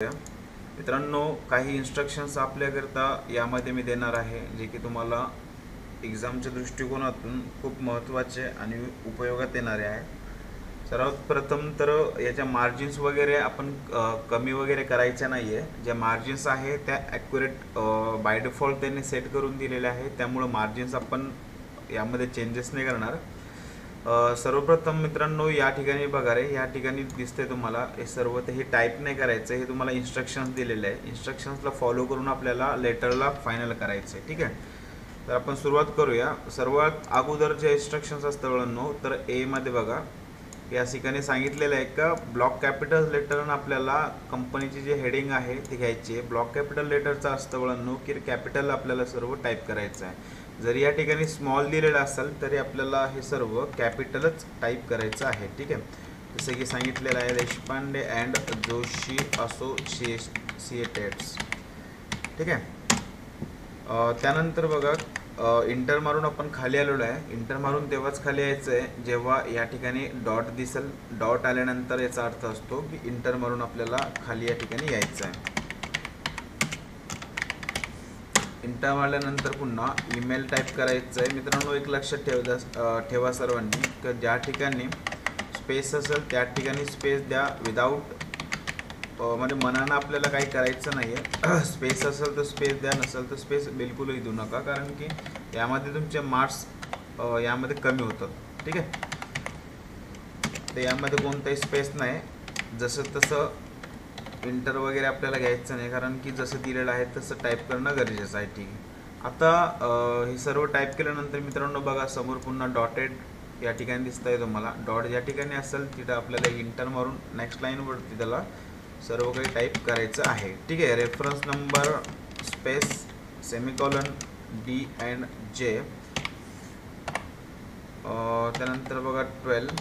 मित्रांनो, काही इन्स्ट्रक्शन्स आपल्याकरता यामध्ये मी देणार आहे, जे की तुम्हाला एक्झामच्या दृष्टिकोनातून खूप महत्त्वाचे आणि उपयोगात येणारे आहे. सर्वात प्रथम तर याच्या मार्जिन्स वगैरे आपण कमी वगैरे करायच्या नाही आहे. ज्या मार्जिन्स आहे त्या ॲक्युरेट बाय डिफॉल्ट त्यांनी सेट करून दिलेल्या आहे, त्यामुळं मार्जिन्स आपण यामध्ये चेंजेस नाही करणार. सर्वप्रथम मित्रांनो, या ठिकाणी बघा रे, या ठिकाणी दिसतंय तुम्हाला हे सर्व. तर हे टाईप नाही करायचं, हे तुम्हाला इन्स्ट्रक्शन्स दिलेले आहे. इन्स्ट्रक्शन्सला फॉलो करून आपल्याला लेटरला फायनल करायचं आहे. ठीक आहे, तर आपण सुरुवात करूया. सर्वात अगोदर जे इन्स्ट्रक्शन्स असतं वळणं, तर मध्ये बघा, या ठिकाणी सांगितलेलं आहे का ब्लॉक कॅपिटल लेटरनं आपल्याला कंपनीची जे हेडिंग आहे ती घ्यायची आहे. ब्लॉक कॅपिटल लेटरचा असतं वळणं की कॅपिटल आपल्याला सर्व टाईप करायचं आहे. जरी या ठिकाणी स्मॉल दिलेलं असेल तरी आपल्याला हे सर्व कॅपिटलच टाईप करायचं आहे. ठीक आहे, जसं की सांगितलेलं आहे, देशपांडे अँड जोशी असोसिएटेड्स. ठीक आहे, त्यानंतर बघा, इंटर मारून आपण खाली आलेलो आहे. इंटर मारून तेव्हाच खाली यायचं आहे जेव्हा या ठिकाणी डॉट दिसेल. डॉट आल्यानंतर याचा अर्थ असतो की इंटर मारून आपल्याला खाली या ठिकाणी यायचं आहे. इंटर मारल्यानंतर पुन्हा ईमेल टाईप करायचं आहे. मित्रांनो, एक लक्षात ठेवा सर्वांनी, की ज्या ठिकाणी स्पेस असेल त्या ठिकाणी स्पेस द्या. विदाऊट म्हणजे मनानं आपल्याला काही करायचं नाही आहे. स्पेस असेल तर स्पेस द्या, नसेल तर स्पेस बिलकुलही देऊ नका, कारण की यामध्ये तुमचे मार्क्स यामध्ये कमी होतात. ठीक आहे, तर यामध्ये कोणताही स्पेस नाही, जसं तसं इंटर वगैरे आपल्याला घ्यायचं नाही, कारण की जसं दिलेलं आहे तसं टाईप करणं गरजेचं आहे. ठीक आहे, आता हे सर्व टाईप केल्यानंतर मित्रांनो बघा, समोर पुन्हा डॉटेड या ठिकाणी दिसत आहे तुम्हाला. डॉट ज्या ठिकाणी असेल तिथं आपल्याला इंटर मारून नेक्स्ट लाईनवरती त्याला सर्व काही टाईप करायचं आहे. ठीक आहे, reference number space semicolon D and जे. त्यानंतर बघा 12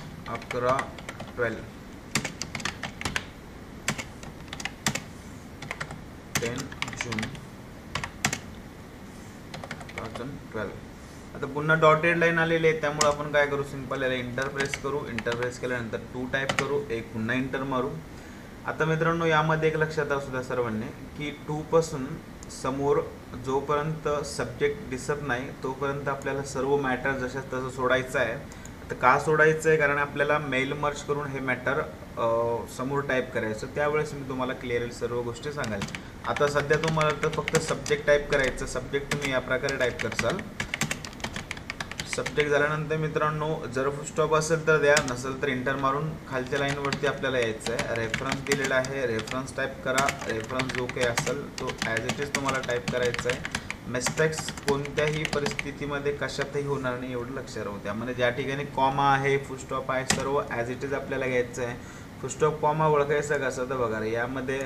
जून 2012. आता पुन्हा डॉटेड लाईन आलेली आहे, त्यामुळे आपण काय करू, सिंपल याला इंटर प्रेस करू. इंटर प्रेस केल्यानंतर 2 टाईप करू, एक पुन्हा इंटर मारू. आता मित्रांनो, यामध्ये एक लक्षात असू द्या सर्वांनी, की 2 पासून समोर जोपर्यंत सब्जेक्ट दिसत नाही तोपर्यंत आपल्याला सर्व मॅटर जसं तसं सोडायचं आहे. तर का सोडायचं आहे, कारण आपल्याला मेल मर्ज करून हे मॅटर समोर टाईप करायचं. त्यावेळेस मी तुम्हाला क्लिअरली सर्व गोष्टी सांगाल. आता सध्या तुम्हाला तर फक्त सब्जेक्ट टाईप करायचं. सब्जेक्ट तुम्ही या प्रकारे टाईप करसाल. सब्जेक्ट झाल्यानंतर मित्रांनो, जर फुल स्टॉप असेल तर द्या, नसेल तर इंटर मारून खालच्या लाईनवरती आपल्याला यायचं आहे. रेफरन्स दिलेला आहे, रेफरन्स टाईप करा. रेफरन्स जो काही असेल तो ॲज इट इज तुम्हाला टाईप करायचा आहे. मिस्टेक्स कोणत्याही परिस्थितीमध्ये कशातही होणार नाही, एवढं लक्षात राहू. त्यामध्ये ज्या ठिकाणी कॉमा आहे, फुल स्टॉप आहे, सर्व ॲज इट इज आपल्याला घ्यायचं आहे. फुल स्टॉप कॉमा ओळखायचं कसं, तर बघा, यामध्ये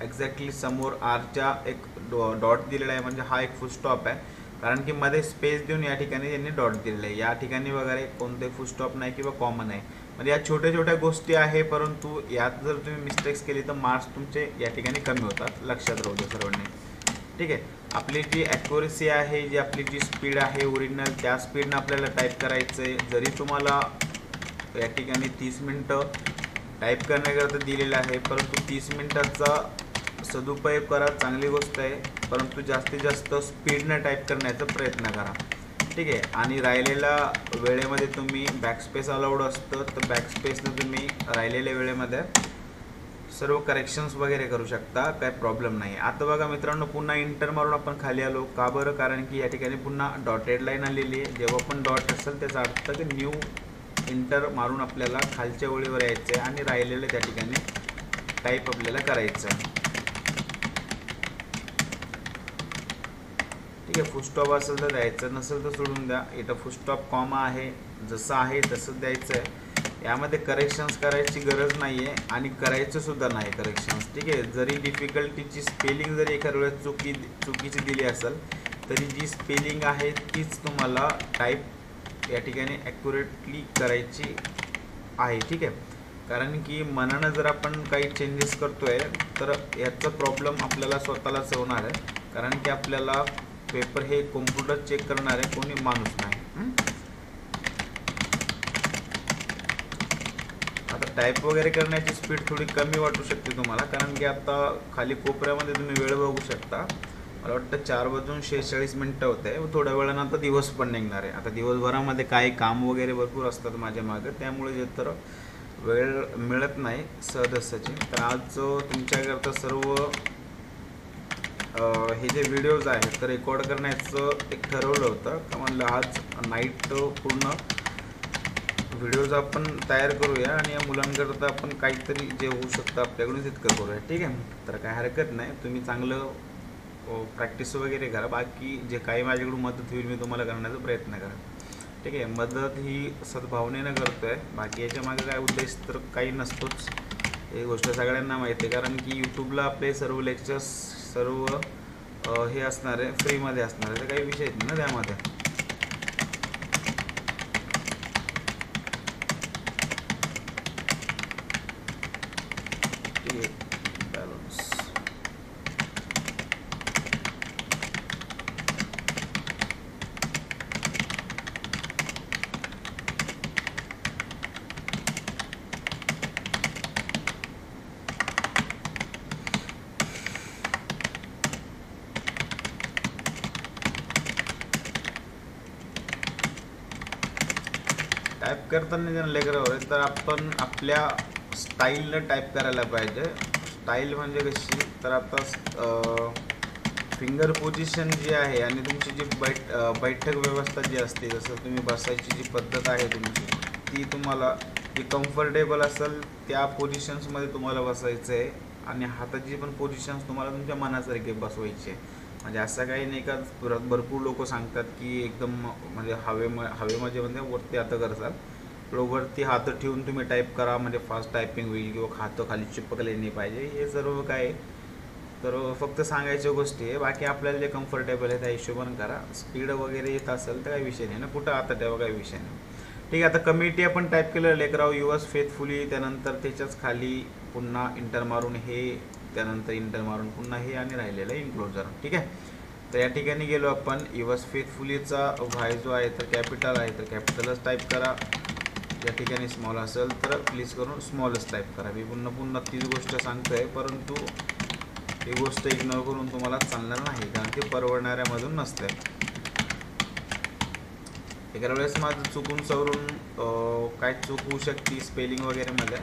एक्झॅक्टली समोर आरच्या एक डॉट दिलेला आहे, म्हणजे हा एक फुल स्टॉप आहे, कारण की मध्ये स्पेस देऊन या ठिकाणी त्यांनी डॉट दिलेले आहे. या ठिकाणी वगैरे कोणते फुल स्टॉप नाही किंवा कॉमन आहे. म्हणजे या छोट्या छोट्या गोष्टी आहे, परंतु यात जर तुम्ही मिस्टेक्स केली तर मार्क्स तुमचे या ठिकाणी कमी होतात. लक्षात राहू द्या सर्वांनी. ठीक आहे, आपली जी ॲक्युरेसी आहे, जी आपली जी स्पीड आहे ओरिजिनल, त्या स्पीडनं आपल्याला टाईप करायचं आहे. जरी तुम्हाला या ठिकाणी 30 मिनटं टाईप करण्याकरता दिलेलं आहे, परंतु 30 मिनटाचा सदुपयोग करा, चांगली गोष्ट आहे, परंतु जास्तीत जास्त स्पीडनं टाईप करण्याचा प्रयत्न करा. ठीक आहे, आणि राहिलेल्या वेळेमध्ये तुम्ही बॅकस्पेस अलाउड असतं, तर बॅकस्पेसनं तुम्ही राहिलेल्या वेळेमध्ये सर्व करेक्शन्स वगैरे करू शकता, काय प्रॉब्लेम नाही. आता बघा मित्रांनो, पुन्हा इंटर मारून आपण खाली आलो. का बरं, कारण की या ठिकाणी पुन्हा डॉटेड लाईन आलेली आहे. जेव्हा पण डॉट असेल त्याचा अर्थ की न्यू इंटर मारून आपल्याला खालच्या ओळीवर यायचं आहे आणि राहिलेलं त्या ठिकाणी टाईप आपल्याला करायचं आहे. ठीक आहे, फुलस्टॉप असेल तर द्यायचं, नसेल तर सोडून द्या. इथं फुलस्टॉप कॉमा आहे, जसं आहे तसंच द्यायचं आहे. यामध्ये करेक्शन्स करायची गरज नाही आहे आणि करायचं सुद्धा नाही करेक्शन्स. ठीक आहे, जरी डिफिकल्टीची स्पेलिंग जरी एखाद्या वेळेस चुकीची दिली असेल तरी जी स्पेलिंग आहे तीच तुम्हाला टाईप या ठिकाणी ॲक्युरेटली करायची आहे. ठीक आहे, कारण की मनानं जर आपण काही चेंजेस करतोय तर याचा प्रॉब्लेम आपल्याला स्वतःलाच होणार आहे, कारण की आपल्याला पेपर हे कॉम्प्युटर चेक करणारे कोणी माणूस नाही. आता टाईप वगैरे करण्याची स्पीड थोडी कमी वाटू शकते तुम्हाला, कारण की आता खाली कोपऱ्यामध्ये तुम्ही वेळ बघू शकता. मला वाटतं 4:46 होते. थोड्या वेळानं आता दिवस पण निघणार आहे. आता दिवसभरामध्ये काही काम वगैरे भरपूर असतात माझ्या मागं, त्यामुळे जे तर वेळ मिळत नाही सहजासहजी. तर आज तुमच्याकरता सर्व हे जे व्हिडिओज आहेत तर रेकॉर्ड करण्याचं एक ठरवलं होतं का, म्हणलं आज नाईट पूर्ण व्हिडिओज आपण तयार करूया आणि या मुलांकरता आपण काहीतरी जे होऊ शकतं आपल्याकडून तितकं करूया. ठीक आहे, तर काय हरकत नाही. तुम्ही चांगलं प्रॅक्टिस वगैरे करा. बाकी जे काही माझ्याकडून मदत होईल मी तुम्हाला करण्याचा प्रयत्न करा. ठीक आहे, मदत ही सद्भावनेनं करतो आहे. बाकी याच्या मागे काय उद्देश तर काही नसतोच, ही गोष्ट सगळ्यांना माहिती आहे. कारण की यूट्यूबला आपले सर्व लेक्चर्स सर्व हे असणार आहे, फ्रीमध्ये असणार आहे, तर काही विषय नाही ना त्यामध्ये. ठीक आहे, बॅलन्स टाईप करताना जर लेकरावर आहे तर आपण आपल्या स्टाईलनं टाईप करायला पाहिजे. स्टाईल म्हणजे कशी, तर आता फिंगर पोझिशन जी आहे आणि तुमची जी बैठक व्यवस्था जी असते, जसं तुम्ही बसायची जी पद्धत आहे तुमची, ती तुम्हाला जी कम्फर्टेबल असेल त्या पोझिशन्समध्ये तुम्हाला बसायचं आहे. आणि हाताची पण पोझिशन्स तुम्हाला तुमच्या मनासारखे बसवायचे. म्हणजे असं काही नाही का, भरपूर लोक सांगतात की एकदम म्हणजे हवेमध्ये म्हणजे वरती हात करसाल, वरती हात ठेवून तुम्ही टाईप करा म्हणजे फास्ट टायपिंग होईल किंवा हात खाली चिपकले नाही पाहिजे. हे सर्व काय तर फक्त सांगायच्या गोष्टी आहे. बाकी आपल्याला जे कम्फर्टेबल आहे त्या हिशोबाने करा. स्पीड वगैरे येत असेल तर काही विषय नाही ना, कुठं आता ठेवा काही विषय नाही. ठीक आहे, आता कमिटी आपण टाईप केलं लेकराव युअर्स फेथफुली, त्यानंतर त्याच्याच खाली पुन्हा इंटर मारून हे, त्यानंतर इंटर मारून पुन्हा हे आणि राहिलेलं इन्क्लोजर. ठीक आहे, तर या ठिकाणी गेलो आपण. युअर्स फेथफुलीचा व्हाय जो आहे तर कॅपिटल आहे तर कॅपिटलच टाईप करा. या ठिकाणी स्मॉल असेल तर प्लीज करून स्मॉलच टाईप करा. मी पुन्हा तीच गोष्ट सांगतो आहे, परंतु ही गोष्ट इग्नोर करून तुम्हाला चालणार नाही, कारण ती परवडणाऱ्यामधून नसते. एखाद्या वेळेस माझं चुकून सवरून काय चूक होऊ शकते स्पेलिंग वगैरेमध्ये,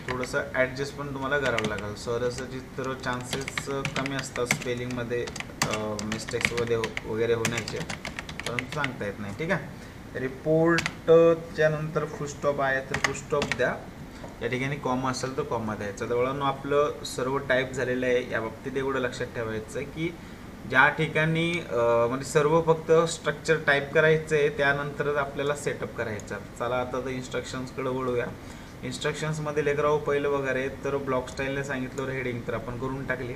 थोडंसं ॲडजस्ट पण तुम्हाला करावं लागेल. सहजासहजी तर चान्सेस कमी असतात स्पेलिंगमध्ये मिस्टेक्स वगैरे होण्याचे, परंतु सांगता येत नाही. ठीक आहे, रिपोर्टच्या नंतर फुलस्टॉप आहे तर फुलस्टॉप द्या. या ठिकाणी कॉमा असेल तर कॉमा द्यायचा. तर आपलं सर्व टाईप झालेलं आहे. या बाबतीत एवढं लक्षात ठेवायचं की ज्या ठिकाणी म्हणजे सर्व फक्त स्ट्रक्चर टाईप करायचं आहे, त्यानंतरच आपल्याला सेटअप करायचं. चला आता तर इन्स्ट्रक्शन्सकडे वळूया. इन्स्ट्रक्शन्समध्ये लेकराव पहिलं वगैरे तर ब्लॉक स्टाईलने सांगितलं हेडिंग तर आपण करून टाकली.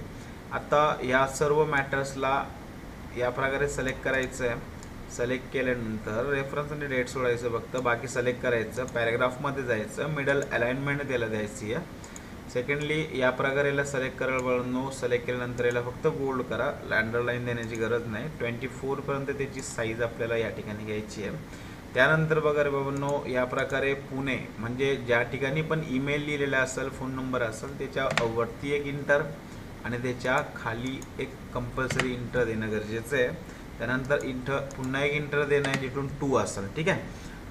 आता या सर्व मॅटर्सला या प्रकारे सिलेक्ट करायचं आहे. सिलेक्ट केल्यानंतर रेफरन्स आणि डेट सोडायचं फक्त, बाकी सिलेक्ट करायचं. पॅरेग्राफमध्ये जायचं, मिडल अलाइनमेंट त्याला द्यायची आहे. सेकंडली या प्रकारे याला सिलेक्ट करायला बघणं. सिलेक्ट केल्यानंतर याला फक्त बोल्ड करा, अंडरलाईन देण्याची गरज नाही. 24पर्यंत त्याची साईज आपल्याला या ठिकाणी घ्यायची आहे. त्यानंतर बघा रे बाबांनो, या प्रकारे पुणे म्हणजे ज्या ठिकाणी पण ईमेल लिहिलेला असेल, फोन नंबर असेल, त्याच्या वरती एक इंटर आणि त्याच्या खाली एक कंपल्सरी इंटर देणं गरजेचं आहे. त्यानंतर पुन्हा एक इंटर देणं आहे जिथून 2 असेल. ठीक आहे,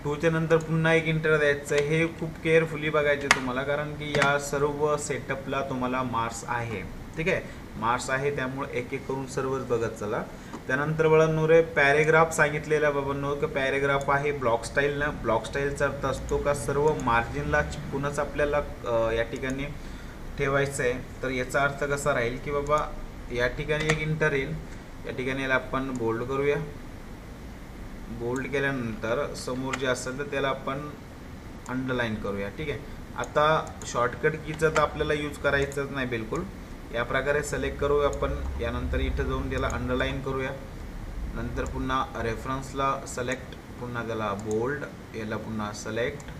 2च्या नंतर पुन्हा एक इंटर द्यायचं आहे. हे खूप केअरफुली बघायचे तुम्हाला, कारण की या सर्व सेटअपला तुम्हाला मार्क्स आहे. ठीक आहे, मार्क्स आहे, त्यामुळे एक एक करून सर्वच बघत चला. त्यानंतर बाळांनो रे पॅरेग्राफ सांगितलेला बाबांनो की पॅरेग्राफ आहे ब्लॉक स्टाईलनं. ब्लॉक स्टाईलचा अर्थ असतो का सर्व मार्जिनला चिपकूनच आपल्याला या ठिकाणी ठेवायचं आहे. तर याचा अर्थ कसा राहील की बाबा या ठिकाणी एक इंटर येईल, या ठिकाणी याला आपण बोल्ड करूया. बोल्ड केल्यानंतर समोर जे असेल तर त्याला आपण अंडरलाईन करूया. ठीक आहे, आता शॉर्टकट कीचं तर आपल्याला यूज करायचंच नाही बिलकुल. या प्रकारे सिलेक्ट करू आपण. यानंतर इथं जाऊन त्याला अंडरलाईन करूया. नंतर पुन्हा रेफरन्सला सिलेक्ट, पुन्हा त्याला बोल्ड, याला पुन्हा सिलेक्ट.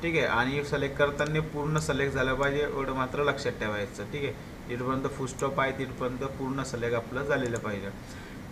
ठीक आहे, आणि सिलेक्ट करताना पूर्ण सिलेक्ट झालं पाहिजे एवढं मात्र लक्षात ठेवायचं. ठीक आहे, तिथपर्यंत फुल स्टॉप आहे, तिथपर्यंत पूर्ण सिलेक्ट आपलं झालेलं पाहिजे.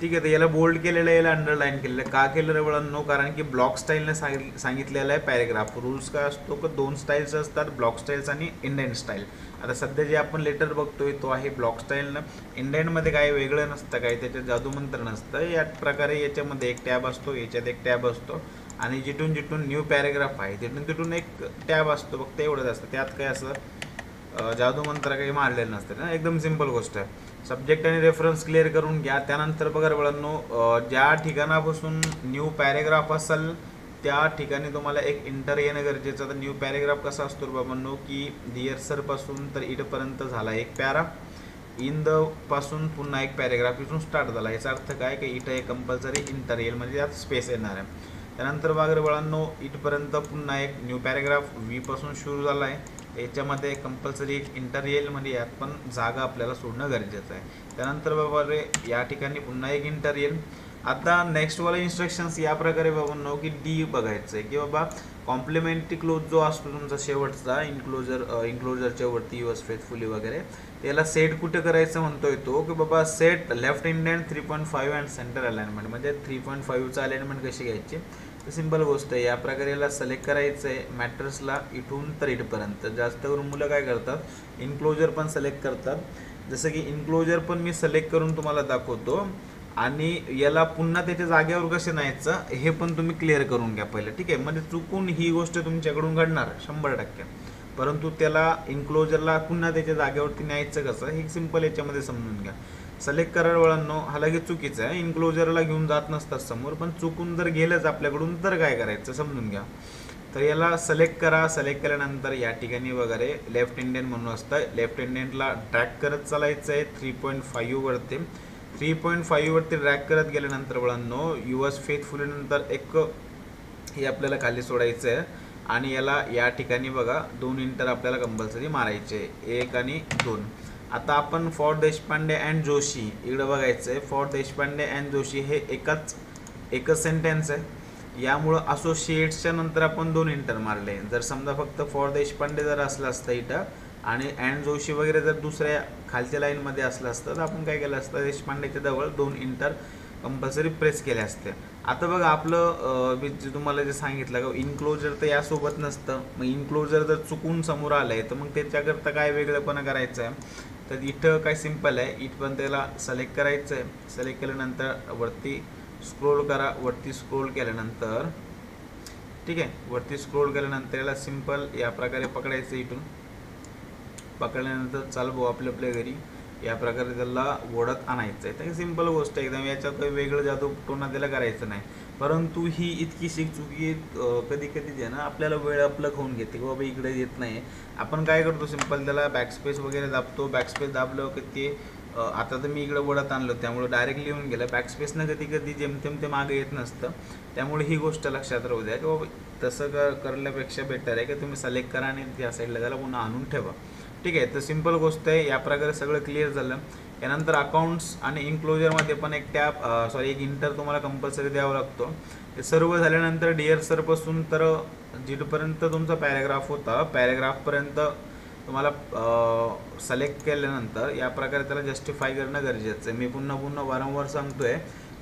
ठीक आहे. तर याला बोल्ड केलेलं आहे, याला अंडरलाईन केलेलं आहे. का केलं रे मुलांनो? कारण की ब्लॉक स्टाईलने सांगितलेलं आहे पॅरेग्राफ. रूल्स काय असतो की 2 स्टाईल्स असतात, ब्लॉक स्टाईल्स आणि इंडेंट स्टाईल. आता सध्या जे आपण लेटर बघतोय तो आहे ब्लॉक स्टाईलनं. इंडेंटमध्ये काही वेगळं नसतं, काही त्याच्यात जादूमंत्र नसतं. या प्रकारे याच्यामध्ये एक टॅब असतो, याच्यात एक टॅब असतो आणि जिथून जिथून न्यू पॅरेग्राफ आहे तिथून तिथून एक टॅब असतो. फक्त एवढंच असतं, त्यात काय असं जादूमंत्र काही मारलेलं नसतं ना. एकदम सिंपल गोष्ट आहे. सब्जेक्ट आणि रेफरन्स क्लिअर करून घ्या. त्यानंतर बघा मुलांनो, ज्या ठिकाणापासून न्यू पॅरेग्राफ असेल त्या ठिकाणी तुम्हाला एक इंटर येणं गरजेचं. तर न्यू पॅरेग्राफ कसा असतो बाबांनो की डिअर सर पासून तर इथपर्यंत झाला एक पॅरा, इन द पासून पुन्हा एक पॅरेग्राफ इथून स्टार्ट झाला. याचा अर्थ काय की इथं एक कंपल्सरी इंटर येईल, म्हणजे यात स्पेस येणार आहे. त्यानंतर बघा मुलांनो, इथपर्यंत पुन्हा एक न्यू पॅरेग्राफ व्ही पासून सुरू झाला आहे. याच्यामध्ये कंपल्सरी एक इंटर येईल, म्हणजे यात पण जागा आपल्याला सोडणं गरजेचं आहे. त्यानंतर बाबा रे या ठिकाणी पुन्हा एक इंटर येईल. आता नेक्स्टवाला इन्स्ट्रक्शन्स या प्रकारे बाबांनो की डी बघायचं आहे की बाबा कॉम्प्लिमेंटरी क्लोज जो असतो तुमचा शेवटचा इन्क्लोजरच्या वरती युअर्स फेथफुली वगैरे, त्याला सेट कुठे करायचं म्हणतोय तो की बाबा set left indent 3.5 and centre alignment. म्हणजे 3.5चा अलाइनमेंट कशी घ्यायची? तर सिंपल गोष्ट आहे. या प्रकारे याला सिलेक्ट करायचं आहे मॅट्रेसला इथून तर इथपर्यंत. जास्त करून मुलं काय करतात, इन्क्लोजर पण सिलेक्ट करतात. जसं की इन्क्लोजर पण मी सिलेक्ट करून तुम्हाला दाखवतो आणि याला पुन्हा त्याच्या जागेवर कसं न्यायचं हे पण तुम्ही क्लिअर करून घ्या पहिलं, ठीक आहे. म्हणजे चुकून ही गोष्ट तुमच्याकडून घडणार 100%, परंतु त्याला इन्क्लोजरला पुन्हा त्याच्या जागेवरती न्यायचं कसं हे सिंपल याच्यामध्ये समजून घ्या. सिलेक्ट करायला वळणं हा लगेच चुकीचं आहे. इन्क्लोजरला घेऊन जात नसतात समोर, पण चुकून जर गेलंच आपल्याकडून तर काय करायचं समजून घ्या. तर याला सिलेक्ट करा. सिलेक्ट केल्यानंतर या ठिकाणी वगैरे लेफ्ट इंडेंट म्हणून असतं, लेफ्ट इंडेंटला ड्रॅग करत चालायचं आहे 3.5 वरती. 3.5 वरती ड्रॅग करत गेल्यानंतर वळणं युअर्स फेथफुली नंतर एक हे आपल्याला खाली सोडायचं आहे आणि याला या ठिकाणी बघा 2 इंटर आपल्याला कंपल्सरी मारायचे, 1 आणि 2. आता आपण फॉर देशपांडे अँड जोशी इकडे बघायचं आहे. फॉर देशपांडे अँड जोशी हे एकच सेंटेन्स आहे, यामुळं असोसिएट्सच्या नंतर आपण 2 इंटर मारले. जर समजा फक्त फॉर देशपांडे जर असलं असतं इथं आणि अँड जोशी वगैरे जर दुसऱ्या खालच्या लाईनमध्ये असलं असतं तर आपण काय केलं असतं, देशपांडेच्या जवळ 2 इंटर कंपल्सरी प्रेस केले असते. आता बघा आपलं जे तुम्हाला जे सांगितलं का इन्क्लोजर तर यासोबत नसतं. मग इन्क्लोजर जर चुकून समोर आलं आहे तर मग त्याच्याकरता काय वेगळंपणा करायचं आहे. तर इथं काय सिंपल आहे, इथपर्यंत त्याला सिलेक्ट करायचं आहे. सिलेक्ट केल्यानंतर वरती स्क्रोल करा. वरती स्क्रोल केल्यानंतर ठीक आहे, वरती स्क्रोल केल्यानंतर याला सिंपल या प्रकारे पकडायचं. इथून पकडल्यानंतर चाल भाऊ आपल्या घरी या प्रकारे त्याला ओढत आणायचं आहे. तर सिंपल गोष्ट आहे एकदम. याच्यात काही वेगळं जादू टोना त्याला करायचं नाही. परंतु ही इतकी चुकी कधी कधी जे ना आपल्याला वेळ आपलं खाऊन घेते की बाबा इकडे येत नाही. आपण काय करतो, सिंपल त्याला बॅकस्पेस वगैरे दाबतो. बॅकस्पेस दाबलं की ते आता तर मी इकडे ओढत आणलं त्यामुळे डायरेक्टली येऊन गेलं. बॅकस्पेसनं कधी कधी जेमतेम ते मागे येत नसतं. त्यामुळे ही गोष्ट लक्षात राहू द्या की बाबा तसं करण्यापेक्षा बेटर आहे की तुम्ही सिलेक्ट करा आणि त्या साईडला त्याला पुन्हा आणून ठेवा, ठीक आहे. तर सिंपल गोष्ट आहे. या प्रकारे सगळं क्लिअर झालं. यानंतर अकाउंट्स आणि इन्क्लोजरमध्ये पण एक टॅब एक इंटर तुम्हाला कंपल्सरी द्यावा लागतो. हे सर्व झाल्यानंतर डिअर सरपासून तर जिथपर्यंत तुमचा पॅरेग्राफ होता पॅरेग्राफपर्यंत तुम्हाला सिलेक्ट केल्यानंतर या प्रकारे त्याला जस्टिफाय करणं गरजेचं आहे. मी पुन्हा वारंवार सांगतोय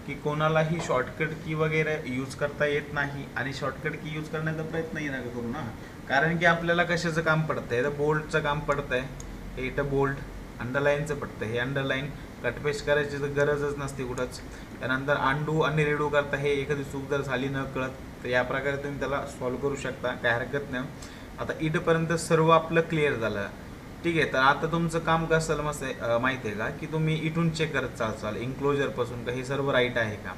की कोणालाही शॉर्टकट की वगैरे यूज करता येत नाही आणि शॉर्टकट की यूज करण्याचा प्रयत्नही नका करू ना. कारण की आपल्याला कशाचं काम पडतं आहे, तर बोल्डचं काम पडतं आहे. हे इथं बोल्ड अंडरलाईनचं पडतं, हे अंडरलाईन कटपेस्ट करायची तर गरजच नसते कुठंच. त्यानंतर अंडू आणि रेडू करता, हे एखादी चूक जर झाली न कळत तर या प्रकारे तुम्ही त्याला सॉल्व करू शकता, काय हरकत नाही. आता इथपर्यंत सर्व आपलं क्लिअर झालं, ठीक आहे. तर आता तुमचं काम कसं माहिती आहे का की तुम्ही इथून चेक करत चाल इन्क्लोजरपासून का हे सर्व राईट आहे का,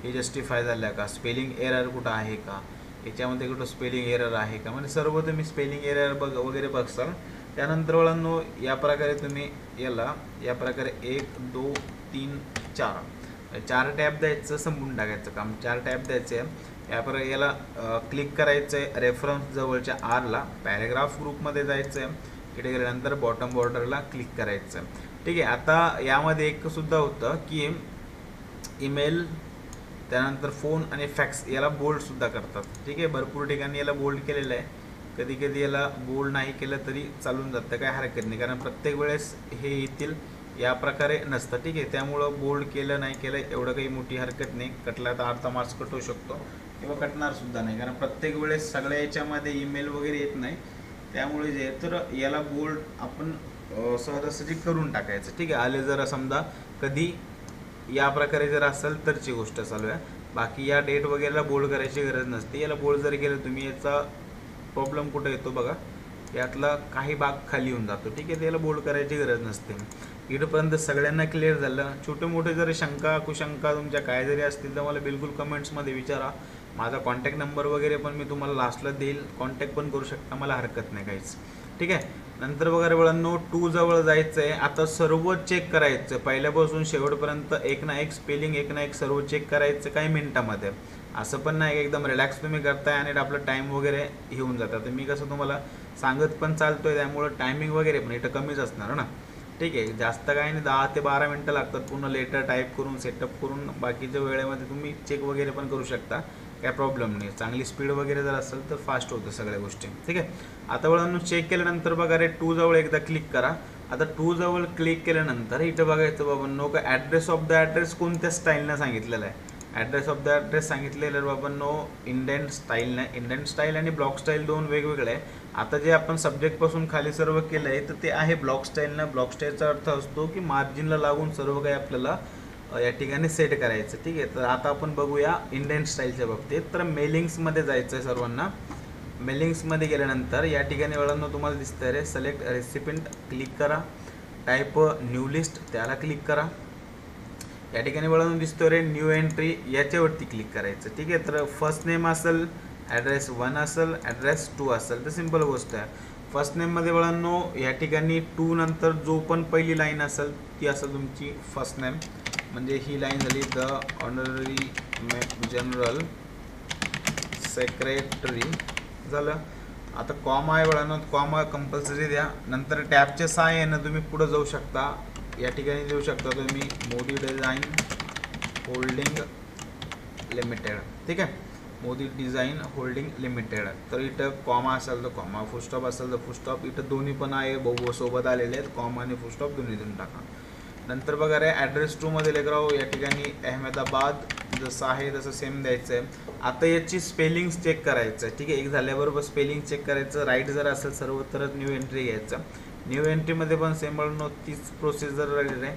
हे जस्टिफाय झालं का, स्पेलिंग एरर कुठं आहे का, याच्यामध्ये कुठं स्पेलिंग एरर आहे का, म्हणजे सर्व तुम्ही स्पेलिंग एरर वगैरे बघसाल. त्यानंतर वळांनो या प्रकारे तुम्ही याला या प्रकारे 1 2 3 4 टॅब द्यायचं, संपून टाकायचं काम. 4 टॅब द्यायचे. या प्रकारे याला क्लिक करायचं आहे रेफरन्स जवळच्या आरला, पॅरेग्राफ ग्रुपमध्ये जायचं आहे. इकडे गेल्यानंतर बॉटम बॉर्डरला क्लिक करायचं, ठीक आहे. आता यामध्ये एक सुद्धा होतं की ईमेल, त्यानंतर फोन आणि फॅक्स याला बोल्डसुद्धा करतात, ठीक आहे. भरपूर ठिकाणी याला बोल्ड केलेलं आहे. कधी कधी याला बोल्ड नाही केलं तरी चालून जातं, काय हरकत नाही, कारण प्रत्येक वेळेस हे येतील या प्रकारे नसतं, ठीक आहे. त्यामुळं बोल्ड केलं नाही केलं एवढं काही मोठी हरकत नाही. कटला तर अर्धा मार्क्स कट होऊ शकतो किंवा कटणार सुद्धा नाही, कारण प्रत्येक वेळेस सगळ्या याच्यामध्ये ईमेल वगैरे येत नाही. त्यामुळे जे तर याला बोल्ड आपण सहजासहजी करून टाकायचं, ठीक आहे. आले जर समजा कधी या प्रकारे जर असेल तरची गोष्ट चालू आहे. बाकी या डेट वगैरेला बोल्ड करायची गरज नसते. याला बोल्ड जर केलं तुम्ही, याचा प्रॉब्लेम कुठे येतो बघा, यातला काही भाग खाली येऊन जातो, ठीक आहे. त्याला बोल्ड करायची गरज नसते. इथपर्यंत सगळ्यांना क्लिअर झालं. छोटे मोठे जरी शंका कुशंका तुमच्या काय जरी असतील तर मला बिलकुल कमेंट्समध्ये विचारा. माझा कॉन्टॅक्ट नंबर वगैरे पण मी तुम्हाला लास्टला देईल, कॉन्टॅक्ट पण करू शकता, मला हरकत नाही काहीच, ठीक आहे. नंतर वगैरे वळांनो 2 जवळ जायचं आहे. आता सर्व चेक करायचं पहिल्यापासून शेवटपर्यंत, एक ना एक स्पेलिंग एक ना एक सर्व चेक करायचं काही मिनिटामध्ये. असं पण नाही एकदम रिलॅक्स तुम्ही करताय आणि आपलं टाईम वगैरे घेऊन जातात. तर मी कसं तुम्हाला सांगत पण चालतोय, त्यामुळं टायमिंग वगैरे पण इथं कमीच असणार ना, ठीक आहे. जास्त काही नाही, 10 ते 12 मिनटं लागतात पूर्ण लेटर टाईप करून सेटअप करून. बाकीच्या वेळेमध्ये तुम्ही चेक वगैरे पण करू शकता, काय प्रॉब्लेम नाही. चांगली स्पीड वगैरे जर असेल तर फास्ट होतं सगळ्या गोष्टी, ठीक आहे. आता वेळानं चेक केल्यानंतर बघा रे 2 जवळ एकदा क्लिक करा. आता 2 जवळ क्लिक केल्यानंतर इथं बघायचं बाबांनो का ॲड्रेस ऑफ द ॲड्रेस कोणत्या स्टाईलनं सांगितलेलं आहे. ॲड्रेस ऑफ द ॲड्रेस सांगितलेलं बाबांनो इंडेंट स्टाईलनं. इंडेंट स्टाईल आणि ब्लॉक स्टाईल दोन वेगवेगळे आहे. आता जे आपण सब्जेक्टपासून खाली सर्व केलं आहे तर ते आहे ब्लॉक स्टाईलनं. ब्लॉक स्टाईलचा अर्थ असतो की मार्जिनला लागून सर्व काही आपल्याला या ठिकाणी सेट करायचं, ठीक आहे. तर आता आपण बघूया इंडेंट स्टाईलच्या बाबतीत. तर मेलिंग्समध्ये जायचं आहे सर्वांना. मेलिंग्समध्ये गेल्यानंतर या ठिकाणी वेळांना तुम्हाला दिसतं रे सिलेक्ट रेसिपिंट, क्लिक करा. टाईप न्यू लिस्ट, त्याला क्लिक करा. या ठिकाणी वेळानं दिसतो रे न्यू एंट्री, याच्यावरती क्लिक करायचं, ठीक आहे. तर फर्स्ट नेम असेल, ॲड्रेस 1 असेल, ॲड्रेस 2 असेल, तर सिम्पल गोष्ट आहे. फर्स्ट नेममध्ये वेळांनो या ठिकाणी 2 नंतर जो पण पहिली लाईन असेल ती असेल तुमची फर्स्ट नेम. म्हणजे ही लाईन झाली द ऑनररी जनरल सेक्रेटरी झालं. आता कॉमा आहे वेळानं, कॉमा कंपल्सरी द्या. नंतर टॅबच्या सहाय्यानं तुम्ही पुढे जाऊ शकता. या ठिकाणी देऊ शकता तुम्ही मोदी डिझाईन होल्डिंग लिमिटेड, ठीक आहे. Modi design holding limited. तर इथं कॉमा असेल तर कॉमा, फुलस्टॉप असेल तर फुलस्टॉप. इथं दोन्ही पण आहे, सोबत आलेले आहेत, कॉमा आणि फुलस्टॉप दोन्ही देऊन टाका. नंतर बघा रे ॲड्रेस 2 मध्ये लेकराव या ठिकाणी अहमदाबाद जसं आहे तसं सेम द्यायचं आहे. आता याची स्पेलिंग चेक करायचं आहे, ठीक आहे. एक झाल्याबरोबर स्पेलिंग चेक करायचं. राईट जर असेल सर्व तरच न्यू एंट्री घ्यायचं. न्यू एंट्रीमध्ये पण सेम म्हणून तीच प्रोसेस राहिली आहे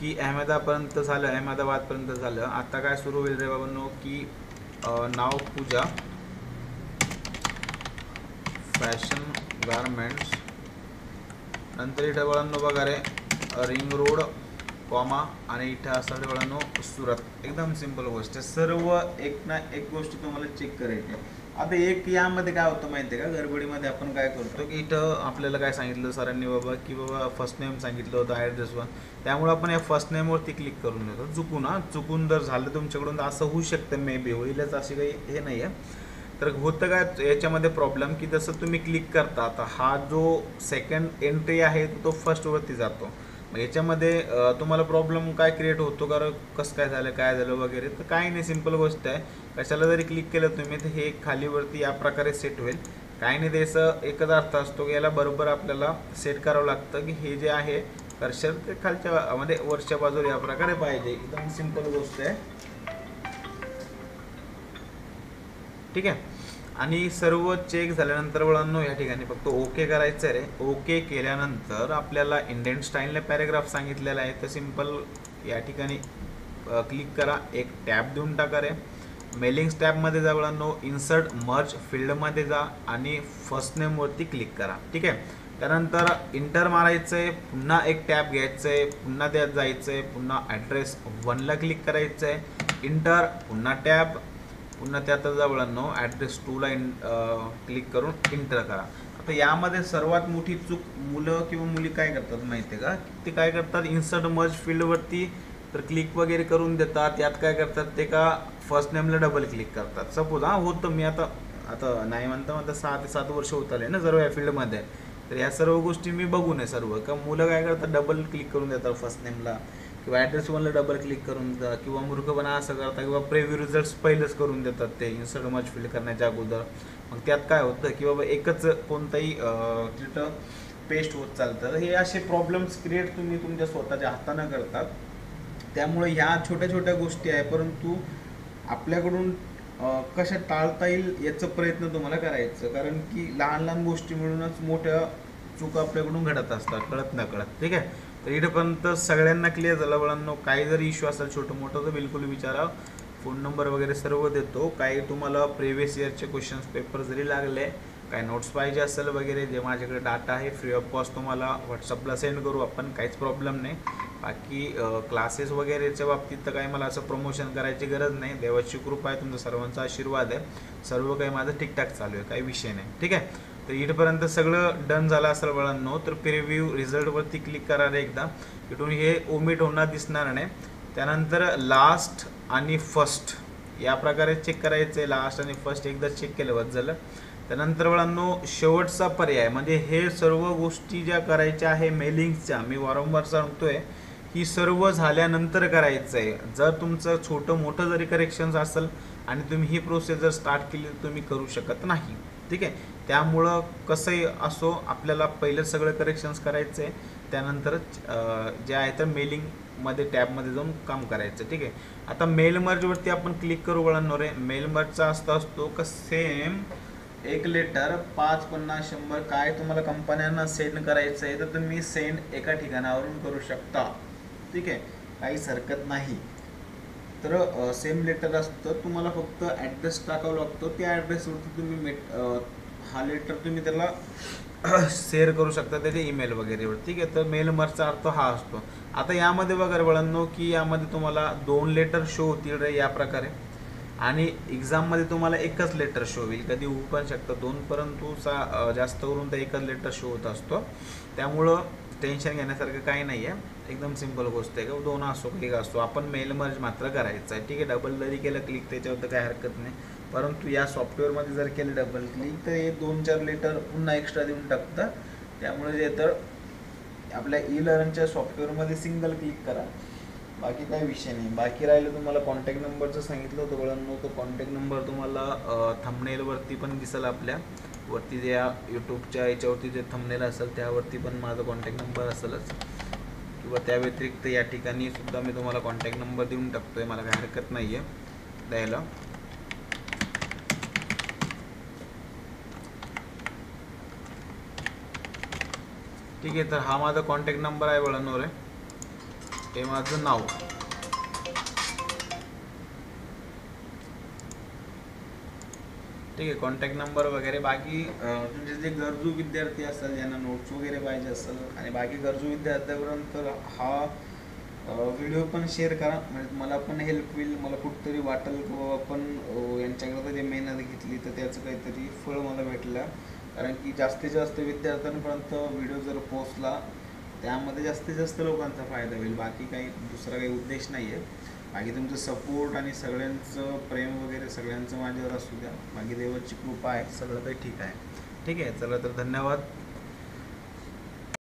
की अहमदाबादपर्यंत झालं, अहमदाबादपर्यंत झालं. आता काय सुरू होईल रे बाबांनो की नाव पूजा फॅशन गारमेंट्स. नंतर इथं वळांनो बघा रे रिंग रोड कॉमा आणि इथं असेल वळांनो सुरत. एकदम सिंपल गोष्ट आहे. सर्व एक ना एक गोष्ट तुम्हाला चेक करायची आहे. आता एक यामध्ये काय होतं माहिती आहे का, गडबडीमध्ये आपण काय करतो की इथं आपल्याला काय सांगितलं सरांनी बाबा की बाबा फर्स्ट नेम सांगितलं होतं ॲड्रेसवर, त्यामुळे आपण या फर्स्ट नेमवरती क्लिक करून देतो. चुकून जर झालं तुमच्याकडून तर असं होऊ शकतं, मे बी होईलच अशी काही हे नाही आहे. तर होतं काय याच्यामध्ये प्रॉब्लेम की जसं तुम्ही क्लिक करता, आता हा जो सेकंड एंट्री आहे तो फर्स्टवरती जातो. मग याच्यामध्ये तुम्हाला प्रॉब्लेम काय क्रिएट होतो, कारण कसं काय झालं वगैरे. तर काही नाही, सिंपल गोष्ट आहे. कशाला जरी क्लिक केलं तुम्ही तर हे खालीवरती या प्रकारे सेट होईल. काही नाही, त्याचं एकच अर्थ असतो की याला बरोबर आपल्याला सेट करावं लागतं की हे जे आहे कर्सर ते खालच्या मध्ये वरच्या बाजूला या प्रकारे पाहिजे. एकदम सिंपल गोष्ट आहे, ठीक आहे. आणि सर्व चेक झाल्यानंतर वळांनो या ठिकाणी फक्त ओके करायचं आहे रे. ओके केल्यानंतर आपल्याला इंडेंट स्टाईलने पॅरेग्राफ सांगितलेला आहे, तर सिंपल या ठिकाणी क्लिक करा. एक टॅब देऊन टाका रे. मेलिंग्स टॅबमध्ये जा वळांनो, इन्सर्ट मर्ज फील्डमध्ये जा आणि फर्स्ट नेमवरती क्लिक करा, ठीक आहे. त्यानंतर इंटर मारायचं आहे. पुन्हा एक टॅब घ्यायचं आहे, पुन्हा त्यात जायचं आहे, पुन्हा ॲड्रेस 1ला क्लिक करायचं आहे. इंटर, पुन्हा टॅब, पुन्हा त्यात जवळांनो ॲड्रेस 2ला क्लिक करून इंटर करा. आता यामध्ये सर्वात मोठी चूक मुलं किंवा मुली काय करतात माहिती आहे का, ते काय करतात इन्सर्ट मर्ज फील्डवरती तर क्लिक वगैरे करून देतात. यात काय करतात ते का फर्स्ट नेमला डबल क्लिक करतात. सपोज होतं मी आता नाही म्हणता 6 ते 7 वर्ष होत आले ना सर्व या फील्डमध्ये. तर या सर्व गोष्टी मी बघून आहे सर्व का मुलं काय करतात डबल क्लिक करून देतात फर्स्ट नेमला, किंवा ॲड्रेस 1ला डबल क्लिक करून देतात, किंवा मूर्खपणा असं करतात किंवा प्रिव्ह्यू रिझल्ट्स पहिलंच करून देतात ते इन्सर्ट मर्ज फील्ड करण्याच्या अगोदर. मग त्यात काय होतं की बाबा एकच कोणताही तिथं पेस्ट होत चालतं. हे असे प्रॉब्लेम्स क्रिएट तुम्ही तुमच्या स्वतःच्या हातानं करतात. त्यामुळे ह्या छोट्या छोट्या गोष्टी आहे, परंतु आपल्याकडून कशा टाळता येईल याचा प्रयत्न तुम्हाला करायचं, कारण की लहान लहान गोष्टी मिळूनच मोठ्या चुका आपल्याकडून घडत असतात कळत न कळत. ठीक आहे, तर इथेपर्यंत सगळ्यांना क्लिअर झालं मुलांनो. काही जरी इश्यू असेल छोटं मोठं तर बिलकुल विचारा, फोन नंबर वगैरे सर्व देतो. काही तुम्हाला प्रिव्हियस इयरचे क्वेश्चन्स पेपर जरी लागले, काही नोट्स पाहिजे असेल वगैरे, जे माझ्याकडे डाटा आहे फ्री ऑफ कॉस्ट तुम्हाला व्हॉट्सअपला सेंड करू आपण, काहीच प्रॉब्लेम नाही. बाकी क्लासेस वगैरेच्या बाबतीत तर काही मला असं प्रमोशन करायची गरज नाही. देवाची कृपा आहे, तुमचा सर्वांचा आशीर्वाद आहे, सर्व काही माझं ठीकठाक चालू आहे, काही विषय नाही. ठीक आहे, तर इथपर्यंत सगळं डन झालं असेल मुलांनो, तर प्रिव्ह्यू रिझल्टवरती क्लिक करा रे एकदा. इथून हे ओमिट होणार दिसणार नाही. त्यानंतर लास्ट आणि फर्स्ट या प्रकारे चेक करायचं आहे. लास्ट आणि फर्स्ट एकदा चेक केलं बस झालं. त्यानंतर मुलांनो शेवटचा पर्याय म्हणजे हे सर्व गोष्टी ज्या करायच्या आहे मेलिंग्सच्या, मी वारंवार सांगतोय ही सर्व झाल्यानंतर करायचं आहे. जर तुमचं छोटं मोठं जरी करेक्शन्स असेल आणि तुम्ही ही प्रोसेस जर स्टार्ट केली तर तुम्ही करू शकत नाही. ठीक आहे, त्यामुळं कसंही असो आपल्याला पहिलं सगळं करेक्शन्स करायचं आहे, त्यानंतरच जे आहे तर मेलिंगमध्ये टॅबमध्ये जाऊन काम करायचं. ठीक आहे, आता मेल मर्जवरती आपण क्लिक करू वळणार आहे. मेल मर्जचा असतो का सेम एक लेटर 5, 50, 100 काय तुम्हाला कंपन्यांना सेंड करायचं आहे तर तुम्ही सेंड एका ठिकाणावरून करू शकता. ठीक आहे, काहीच हरकत नाही. तर सेम लेटर असतं, तुम्हाला फक्त ॲड्रेस टाकावं लागतो. त्या ॲड्रेसवरती तुम्ही हा लेटर तुम्ही त्याला शेअर करू शकता त्याच्या ईमेल वगैरेवर. ठीक आहे, तर मेल मर्जचा अर्थ हा असतो. आता यामध्ये वगैरे वळणं की यामध्ये तुम्हाला 2 लेटर शो होतील रे या प्रकारे, आणि एक्झाममध्ये तुम्हाला एकच लेटर शो होईल, कधी होऊ पण शकतं 2, परंतु जास्त करून तर एकच लेटर शो होत असतो. त्यामुळं टेन्शन घेण्यासारखं काही नाही आहे, एकदम सिंपल गोष्ट आहे. का 2 असो एक असो, आपण मेल मर्ज मात्र करायचं आहे. ठीक आहे, डबल जरी केलं क्लिक त्याच्यावर तर काही हरकत नाही, परंतु या सॉफ्टवेअरमध्ये जर केलं डबल क्लिक तर हे 2-4 लेटर पुन्हा एक्स्ट्रा देऊन टाकतं. त्यामुळे जे तर आपल्या ई लर्नच्या सॉफ्टवेअरमध्ये सिंगल क्लिक करा, बाकी काही विषय नाही. बाकी राहिलं तुम्हाला कॉन्टॅक्ट नंबरचं सांगितलं होतं मुलांनो, तो कॉन्टॅक्ट नंबर तुम्हाला थंबनेलवरती पण दिसेल, आपल्या वरती ज्या यूट्यूबच्या याच्यावरती जे थंबनेल असेल त्यावरती पण माझा कॉन्टॅक्ट नंबर असेलच, किंवा त्या व्यतिरिक्त या ठिकाणी सुद्धा मी तुम्हाला कॉन्टॅक्ट नंबर देऊन टाकतोय, मला काही हरकत नाही आहे द्यायला. ठीक आहे, तर हा माझा कॉन्टॅक्ट नंबर आहे वळणवर आहे, हे माझं नाव. ठीक आहे, कॉन्टॅक्ट नंबर वगैरे. बाकी तुमचे जे गरजू विद्यार्थी असतात ज्यांना नोट्स वगैरे पाहिजे असेल आणि बाकी गरजू विद्यार्थ्यापर्यंत हा व्हिडिओ पण शेअर करा, म्हणजे मला पण हेल्प होईल. मला कुठंतरी वाटेल की बाबा आपण यांच्याकडे जे मेहनत घेतली तर त्याचं काहीतरी फळ मला भेटलं, कारण की जास्तीत जास्त विद्यार्थ्यांपर्यंत व्हिडिओ जर पोहोचला त्यामध्ये जास्तीत जास्त लोकांचा फायदा होईल. बाकी काही दुसरा काही उद्देश नाही आहे. बाकी तुमचं सपोर्ट आणि सगळ्यांचं प्रेम वगैरे सगळ्यांचं माझ्यावर असू द्या. बाकी देवाची कृपा आहे, सगळं काही ठीक आहे. ठीक आहे, चला तर धन्यवाद.